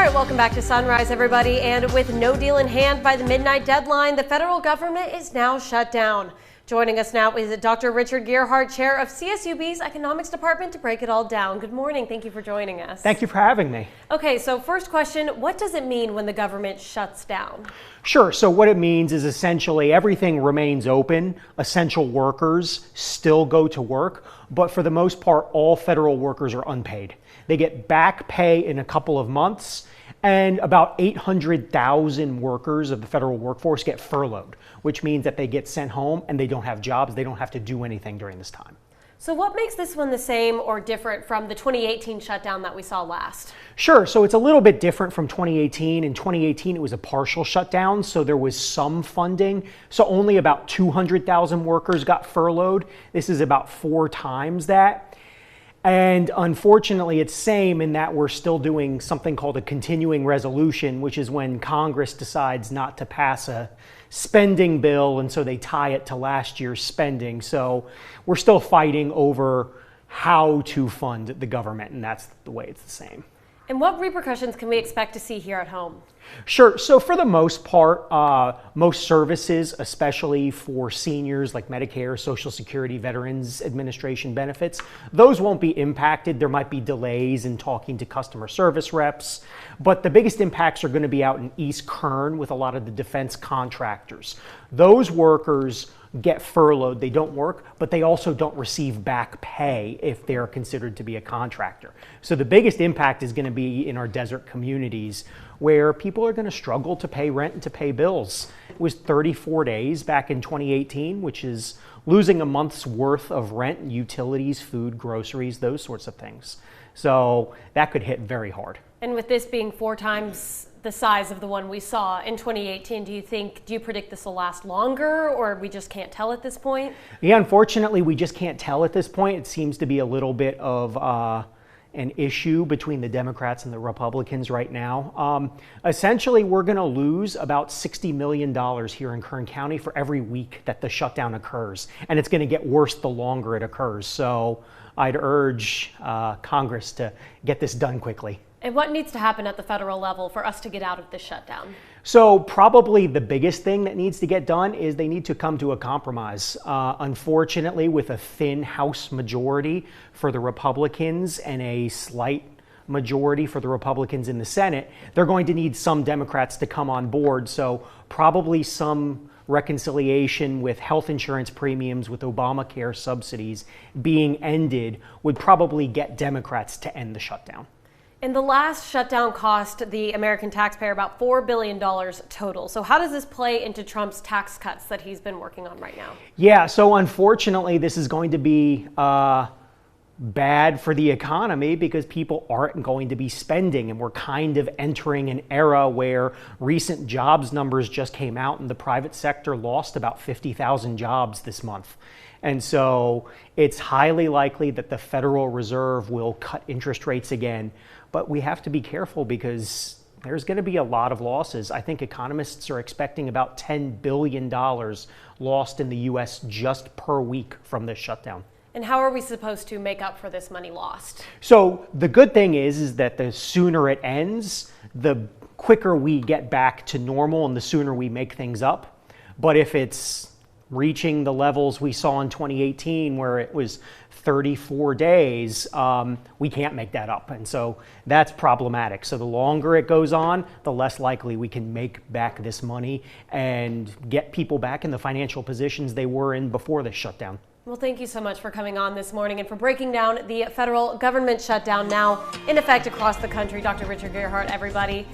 right, welcome back to Sunrise, everybody. And with no deal in hand by the midnight deadline, the federal government is now shut down. Joining us now is Dr. Richard Gerhardt, chair of CSUB's Economics Department, to break it all down. Good morning. Thank you for joining us. Thank you for having me. Okay, so first question, what does it mean when the government shuts down? Sure. So what it means is essentially everything remains open. Essential workers still go to work, but for the most part, all federal workers are unpaid. They get back pay in a couple of months, and about 800,000 workers of the federal workforce get furloughed, which means that they get sent home and they don't have jobs. They don't have to do anything during this time. So what makes this one the same or different from the 2018 shutdown that we saw last? Sure. So it's a little bit different from 2018. In 2018, it was a partial shutdown, so there was some funding. So only about 200,000 workers got furloughed. This is about 4 times that. And unfortunately, it's same in that we're still doing something called a continuing resolution, which is when Congress decides not to pass a spending bill, and so they tie it to last year's spending. So we're still fighting over how to fund the government, and that's the way it's the same. And what repercussions can we expect to see here at home? Sure. So for the most part, most services, especially for seniors like Medicare, Social Security, Veterans Administration benefits, those won't be impacted. There might be delays in talking to customer service reps, but the biggest impacts are going to be out in East Kern with a lot of the defense contractors. Those workers get furloughed, they don't work, but they also don't receive back pay if they're considered to be a contractor. So the biggest impact is going to be in our desert communities where people are going to struggle to pay rent and to pay bills. It was 34 days back in 2018, which is losing a month's worth of rent, utilities, food, groceries, those sorts of things. So that could hit very hard. And with this being 4 times the size of the one we saw in 2018, do you predict this will last longer, or we just can't tell at this point? Yeah, unfortunately, we just can't tell at this point. It seems to be a little bit of an issue between the Democrats and the Republicans right now. Essentially, we're going to lose about $60 million here in Kern County for every week that the shutdown occurs, and it's going to get worse the longer it occurs. So I'd urge Congress to get this done quickly. And what needs to happen at the federal level for us to get out of this shutdown? So probably the biggest thing that needs to get done is they need to come to a compromise. Unfortunately, with a thin House majority for the Republicans and a slight majority for the Republicans in the Senate, they're going to need some Democrats to come on board. So probably some reconciliation with health insurance premiums, with Obamacare subsidies being ended, would probably get Democrats to end the shutdown. And the last shutdown cost the American taxpayer about $4 billion total. So how does this play into Trump's tax cuts that he's been working on right now? Yeah, so unfortunately, this is going to be bad for the economy because people aren't going to be spending. And we're kind of entering an era where recent jobs numbers just came out and the private sector lost about 50,000 jobs this month. And so it's highly likely that the Federal Reserve will cut interest rates again. But we have to be careful because there's going to be a lot of losses. I think economists are expecting about $10 billion lost in the U.S. just per week from this shutdown. And how are we supposed to make up for this money lost? So the good thing is that the sooner it ends, the quicker we get back to normal and the sooner we make things up. But if it's reaching the levels we saw in 2018 where it was 34 days, we can't make that up. And so that's problematic. So the longer it goes on, the less likely we can make back this money and get people back in the financial positions they were in before the shutdown. Well, thank you so much for coming on this morning and for breaking down the federal government shutdown now in effect across the country. Dr. Richard Gerhardt, everybody.